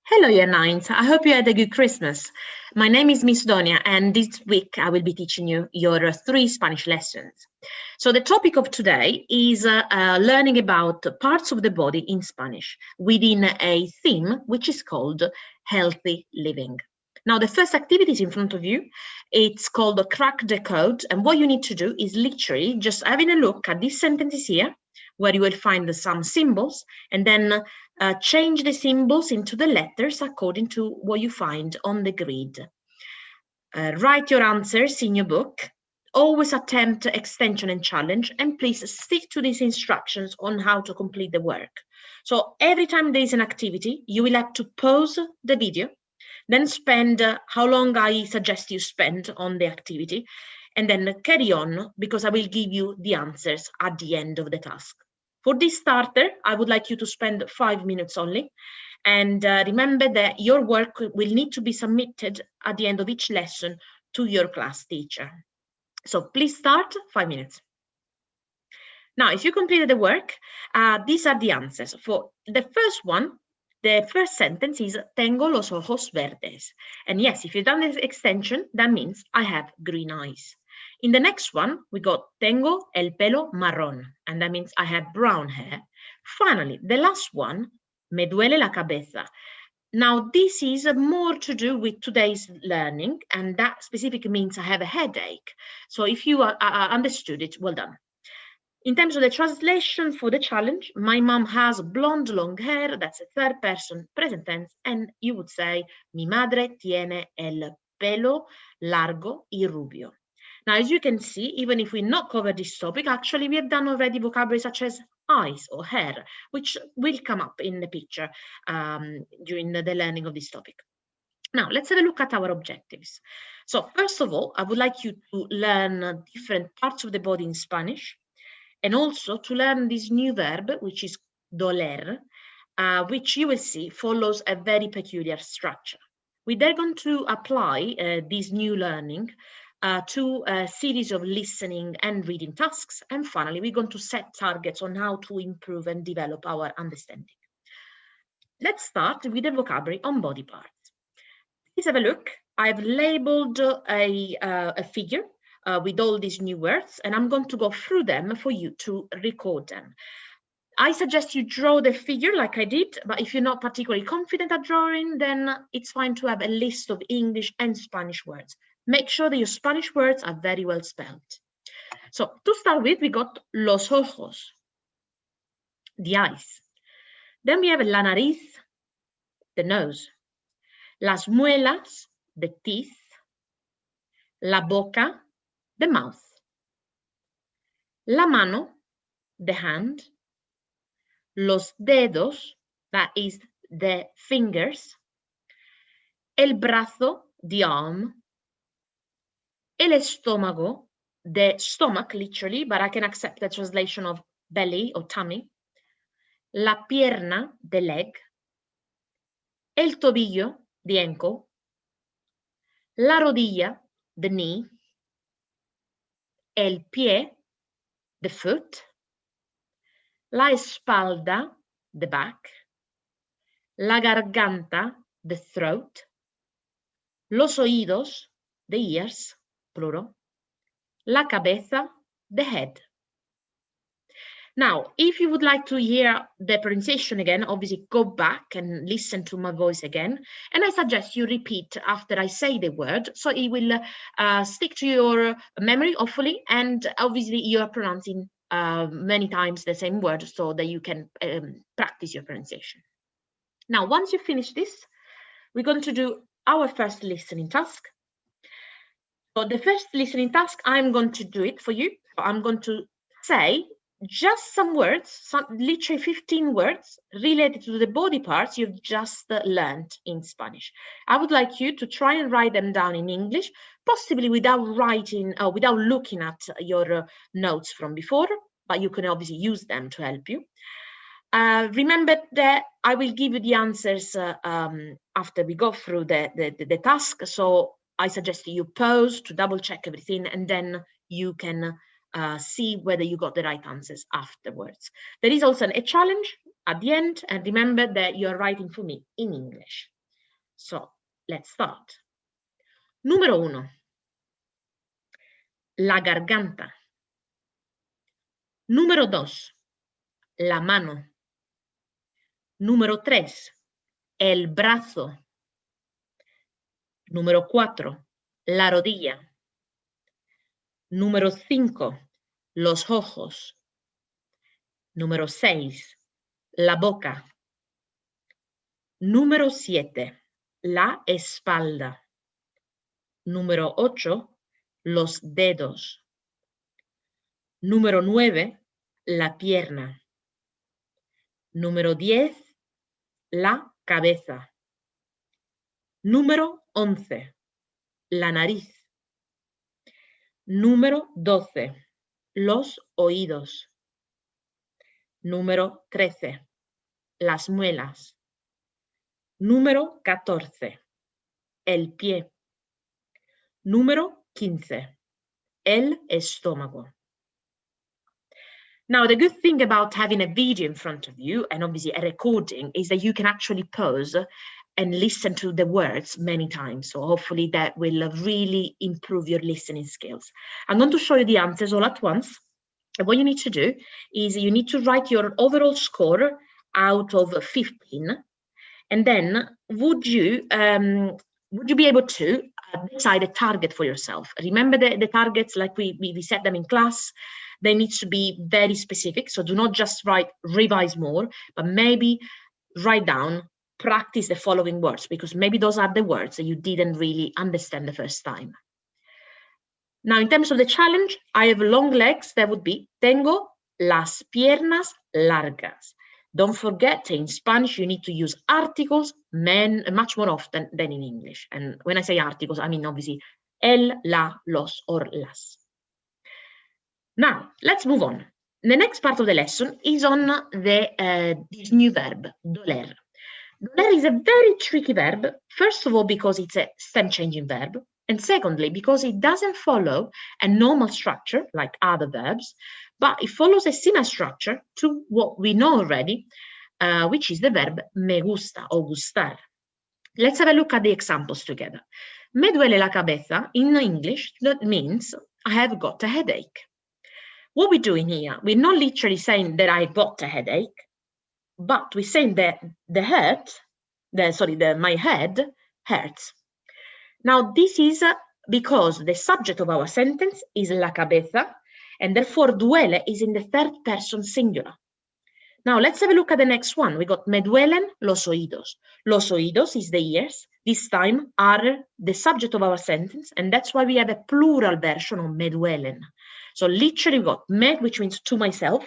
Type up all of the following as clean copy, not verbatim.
Hello, Year 9s. I hope you had a good Christmas. My name is Miss Donia, and this week I will be teaching you your 3 Spanish lessons. So the topic of today is learning about parts of the body in Spanish within a theme which is called healthy living. Now, the first activity is in front of you. It's called Crack the Code, and what you need to do is literally just having a look at these sentences here, where you will find some symbols, and then change the symbols into the letters according to what you find on the grid. Write your answers in your book. Always attempt extension and challenge, and please stick to these instructions on how to complete the work. So every time there is an activity, you will have to pause the video, then spend how long I suggest you spend on the activity, and then carry on because I will give you the answers at the end of the task. For this starter, I would like you to spend 5 minutes only. And remember that your work will need to be submitted at the end of each lesson to your class teacher. So please start, 5 minutes. Now, if you completed the work, these are the answers. For the first one, the first sentence is tengo los ojos verdes. And yes, if you've done this extension, that means I have green eyes. In the next one, we got tengo el pelo marrón, and that means I have brown hair. Finally, the last one, me duele la cabeza. Now, this is more to do with today's learning, and that specifically means I have a headache. So if you understood it, well done. In terms of the translation for the challenge, my mom has blonde long hair, that's a third person present tense, and you would say, mi madre tiene el pelo largo y rubio. Now, as you can see, even if we not cover this topic, actually we have done already vocabulary such as eyes or hair, which will come up in the picture during the learning of this topic. Now, let's have a look at our objectives. So first of all, I would like you to learn different parts of the body in Spanish, and also to learn this new verb, which is doler, which you will see follows a very peculiar structure. We're then going to apply this new learning to a series of listening and reading tasks. And finally, we're going to set targets on how to improve and develop our understanding. Let's start with the vocabulary on body parts. Please have a look. I've labeled a figure with all these new words, and I'm going to go through them for you to record them. I suggest you draw the figure like I did, but if you're not particularly confident at drawing, then it's fine to have a list of English and Spanish words. Make sure that your Spanish words are very well spelled. So to start with, we got los ojos, the eyes. Then we have la nariz, the nose. Las muelas, the teeth. La boca, the mouth. La mano, the hand. Los dedos, that is the fingers. El brazo, the arm. El estómago, the stomach, literally, but I can accept the translation of belly or tummy. La pierna, the leg. El tobillo, the ankle. La rodilla, the knee. El pie, the foot. La espalda, the back. La garganta, the throat. Los oídos, the ears, plural. La cabeza, the head. Now, if you would like to hear the pronunciation again, obviously go back and listen to my voice again. And I suggest you repeat after I say the word, so it will stick to your memory, hopefully, and obviously you are pronouncing many times the same word so that you can practice your pronunciation. Now, once you finish this, we're going to do our first listening task. So the first listening task, I'm going to do it for you. So I'm going to say just some words, literally 15 words related to the body parts you've just learned in Spanish. I would like you to try and write them down in English, possibly without writing or without looking at your notes from before, but you can obviously use them to help you. Remember that I will give you the answers after we go through the task. So I suggest you pause to double check everything, and then you can see whether you got the right answers afterwards. There is also a challenge at the end, and remember that you're writing for me in English. So let's start. Número 1. La garganta. Número 2. La mano. Número 3. El brazo. Número 4. La rodilla. Número 5. Los ojos. Número 6. La boca. Número 7. La espalda. Número 8. Los dedos. Número 9. La pierna. Número 10. La cabeza. Número 11. La nariz. Número 12. Los oídos. Número 13. Las muelas. Número 14. El pie. Número 15. El estómago. Now, the good thing about having a video in front of you, and obviously a recording, is that you can actually pause and listen to the words many times. So hopefully that will really improve your listening skills. I'm going to show you the answers all at once. And what you need to do is you need to write your overall score out of 15. And then would you be able to decide a target for yourself? Remember the targets like we set them in class. They need to be very specific. So do not just write revise more, but maybe write down, practice the following words, because maybe those are the words that you didn't really understand the first time. Now, in terms of the challenge, I have long legs. That would be tengo las piernas largas. Don't forget, in Spanish, you need to use articles much more often than in English. And when I say articles, I mean obviously el, la, los, or las. Now, let's move on. The next part of the lesson is on this new verb, doler. Doler is a very tricky verb, first of all, because it's a stem-changing verb, and secondly, because it doesn't follow a normal structure like other verbs, but it follows a similar structure to what we know already, which is the verb me gusta or gustar. Let's have a look at the examples together. Me duele la cabeza, in English, that means I have got a headache. What we're doing here, we're not literally saying that I got a headache, but we're saying that my head hurts. Now, this is because the subject of our sentence is la cabeza, and therefore duele is in the third person singular. Now, let's have a look at the next one. We got me duelen los oídos. Los oídos is the ears. This time are the subject of our sentence, and that's why we have a plural version of me duelen. So literally we got me, which means to myself,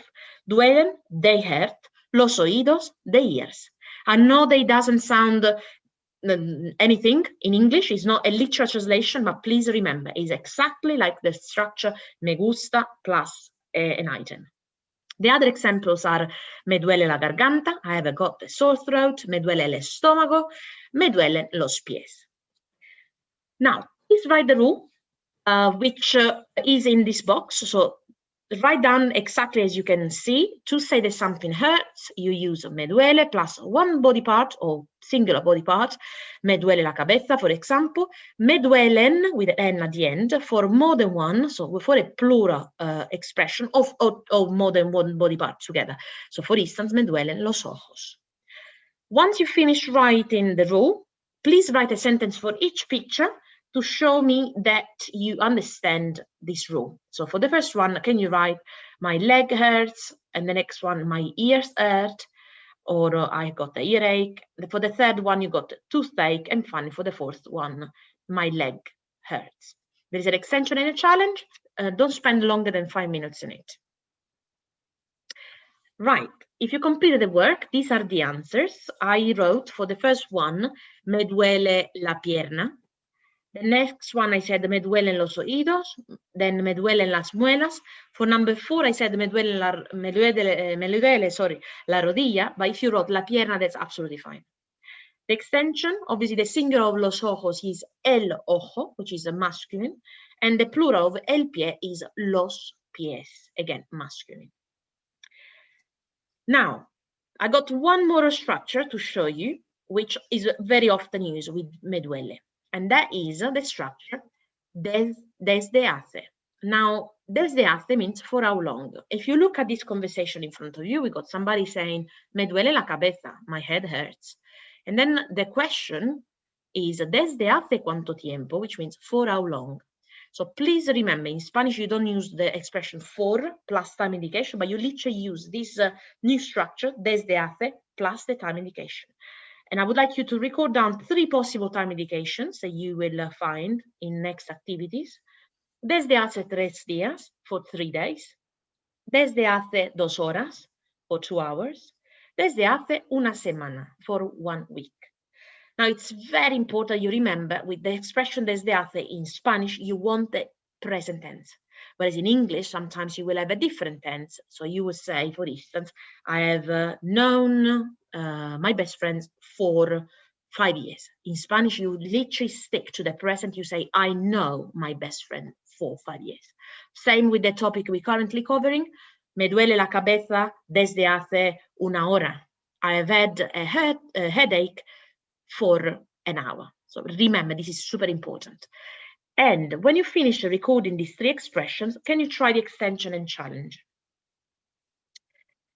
duelen, they hurt, los oídos, the ears. I know they doesn't sound anything in English. It's not a literal translation, but please remember, it's exactly like the structure me gusta plus an item. The other examples are me duele la garganta, I have got a sore throat, me duele el estómago, me duelen los pies. Now, please write the rule, which is in this box. So write down exactly as you can see. To say that something hurts, you use me duele plus one body part or singular body part. Me duele la cabeza, for example. Me duelen with an N at the end for more than one, so for a plural expression of more than one body part together. So for instance, me duelen los ojos. Once you finish writing the rule, please write a sentence for each picture to show me that you understand this rule. So for the first one, can you write my leg hurts, and the next one, my ears hurt, or I got the earache. For the third one, you got toothache, and finally for the fourth one, my leg hurts. There is an extension and a challenge. Don't spend longer than 5 minutes in it. Right, if you completed the work, these are the answers. I wrote for the first one, me duele la pierna. The next one, I said, me duelen los oídos. Then me duelen las muelas. For number 4, I said, me duele la rodilla. But if you wrote la pierna, that's absolutely fine. The extension, obviously, the singular of los ojos is el ojo, which is a masculine. And the plural of el pie is los pies, again, masculine. Now, I got one more structure to show you. which is very often used with me duele, and that is the structure desde hace. Now, desde hace means for how long. If you look at this conversation in front of you, we got somebody saying, me duele la cabeza, my head hurts. And then the question is, desde hace cuánto tiempo, which means for how long. So please remember, in Spanish, you don't use the expression for plus time indication, but you literally use this new structure, desde hace, plus the time indication. And I would like you to record down 3 possible time indications that you will find in next activities. Desde hace 3 días, for 3 days. Desde hace 2 horas, for 2 hours. Desde hace una semana, for 1 week. Now, it's very important you remember with the expression desde hace in Spanish, you want the present tense. Whereas in English, sometimes you will have a different tense. So you will say, for instance, I have known my best friends for 5 years. In Spanish, you literally stick to the present. You say, I know my best friend for 5 years. Same with the topic we're currently covering. Me duele la cabeza desde hace una hora. I have had a headache for an hour. So remember, this is super important. And when you finish recording these 3 expressions, can you try the extension and challenge?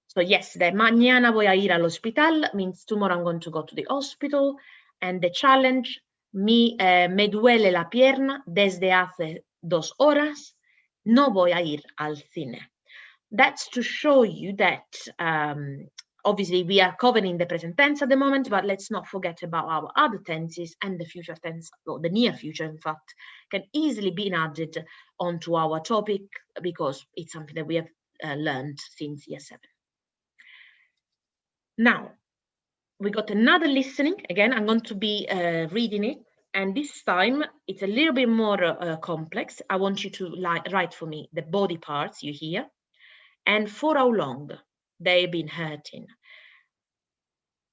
So yesterday, mañana voy a ir al hospital means tomorrow I'm going to go to the hospital. And the challenge, me duele la pierna desde hace 2 horas. No voy a ir al cine. That's to show you that obviously we are covering the present tense at the moment, but let's not forget about our other tenses, and the future tense, or the near future, in fact, can easily be added onto our topic because it's something that we have learned since year 7. Now, we got another listening. Again, I'm going to be reading it, and this time it's a little bit more complex. I want you to write for me the body parts you hear and for how long they've been hurting.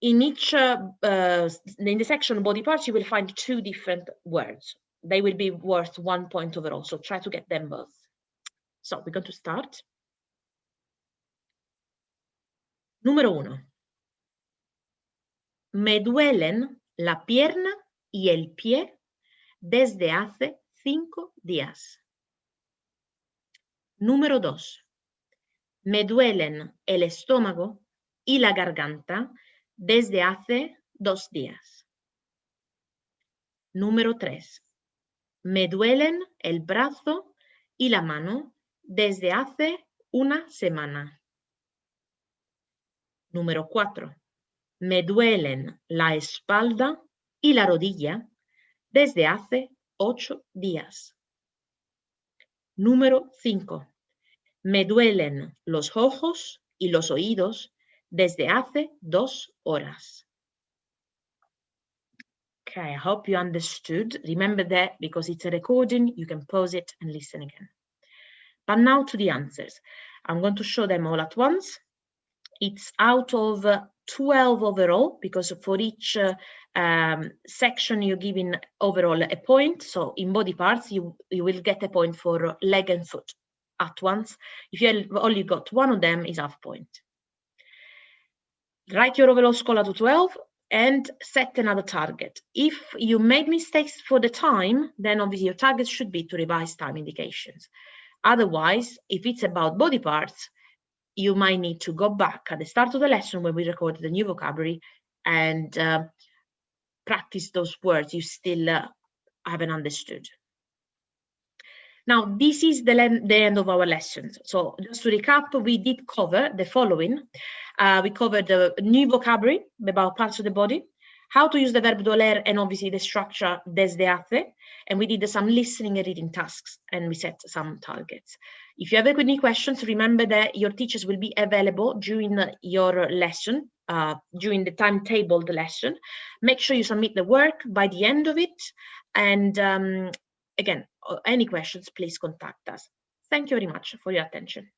In each, in the section body parts, you will find 2 different words. They will be worth 1 point overall, so try to get them both. So we're going to start. Número 1. Me duelen la pierna y el pie desde hace 5 días. Número 2. Me duelen el estómago y la garganta desde hace 2 días. Número 3. Me duelen el brazo y la mano desde hace una semana. Número 4. Me duelen la espalda y la rodilla desde hace 8 días. Número 5. Me duelen los ojos y los oídos desde hace 2 horas. Okay, I hope you understood. Remember that because it's a recording, you can pause it and listen again. But now to the answers. I'm going to show them all at once. It's out of 12 overall, because for each section you're giving overall a point. So in body parts, you will get a point for leg and foot at once. If you have only got 1 of them, is half point. Write your overall score out of 12 and set another target. If you made mistakes for the time, then obviously your target should be to revise time indications. Otherwise, if it's about body parts, you might need to go back at the start of the lesson when we recorded the new vocabulary and practice those words you still haven't understood. Now, this is the end of our lessons. So just to recap, we did cover the following. We covered the new vocabulary about parts of the body, how to use the verb doler, and obviously the structure desde hace. And we did some listening and reading tasks, and we set some targets. If you have any questions, remember that your teachers will be available during your lesson, during the timetabled lesson. Make sure you submit the work by the end of it. And again, any questions, please contact us. Thank you very much for your attention.